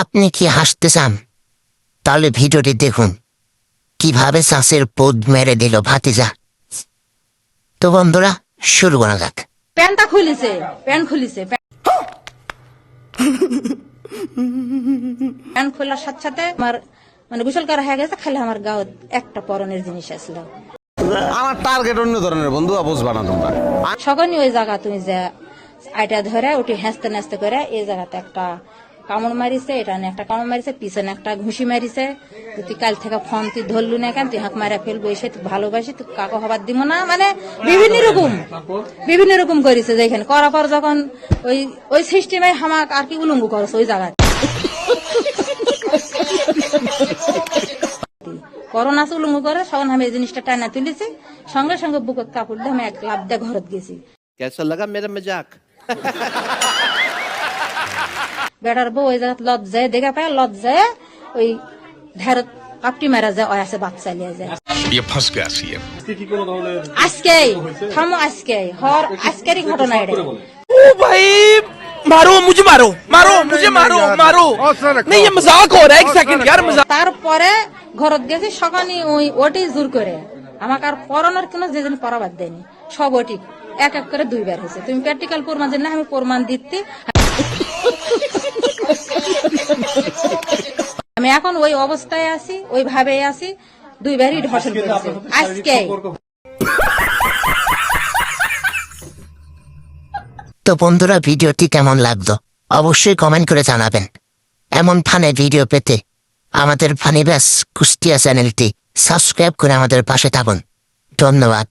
আপনি কি হাসতে চান? তাহলে ভিডিওটি দেখুন কিভাবে চাষের পোদ মেরে দিল ভাতিজা। তো বন্ধুরা শুরু করা যাক। প্যান্টটা খুলিছে, প্যান্ট খুলিছে, প্যান্ট খোলার সাথে সাথে আমার গোসল করা হয়ে গেছে, খালি আমার গাও একটা পরনের জিনিস আসলো। আমার টার্গেট অন্য ধরনের বন্ধু, বুঝবা না তোমরা। সকলই ওই জায়গা তুমি যে আইটা ধরে ওটি হাসতে নাচতে করে এই জায়গাতে একটা কামড় মারিছে, এটা একটা কামড় মারিছে, পিছনে একটা ঘুষি মারিছে। তুই কাল থেকে ফোন তুই ধরলু না কেন, তুই হাঁক মারা ফেলবো, এসে তুই ভালোবাসি, তুই কাকো হবার দিব না, বিভিন্ন রকম করেছে। যেখানে করার পর যখন ওই ওই সিস্টেমে হামাক আর কি উলঙ্গ করছে ওই জায়গায়। করোনা উলঙ্গ করে সখন আমি এই জিনিসটা টানা তুলেছি, সঙ্গে সঙ্গে বুকে কাপড় দিয়ে আমি এক লাভ দিয়ে ঘরত গেছি। कैसा लगा मेरा मजाक? বেটার বউ ওই জায়গা লজ্জায় দেখা পায়, লজ্জায় ওই ধারত কাপটি মারা যায়, ওই আছে বাচ্চা লিয়ে যায়। ये फंस गया सीएम। আজকেই থামো, আজকেরই ঘটনা এটা। ओ भाई मारो मुझे, मारो मारो मुझे, मारो मारो। नहीं ये मजाक हो रहा है, एक सेकंड यार मजाक। তারপরে ঘরত গেছি, সকালে ওই ওটি জোর করে আমাকে আর পড়ানোর কোনো যেদিন পড়াবার দেয়নি, সব ওটি এক এক করে দুইবার হয়েছে। তুমি প্র্যাকটিক্যাল প্রমাণ জানি না, আমি প্রমাণ দিতে আমি এখন ওই অবস্থায় আছি, ওইভাবে আছি, দুইবারই ধর্ষণ করেছে আজকে। তো বন্ধুরা ভিডিওটি কেমন লাগলো অবশ্যই কমেন্ট করে জানাবেন। এমন ফানে ভিডিও পেতে আমাদের ফানি ব্যাস কুষ্টিয়া চ্যানেলটি সাবস্ক্রাইব করে আমাদের পাশে থাকুন। ধন্যবাদ।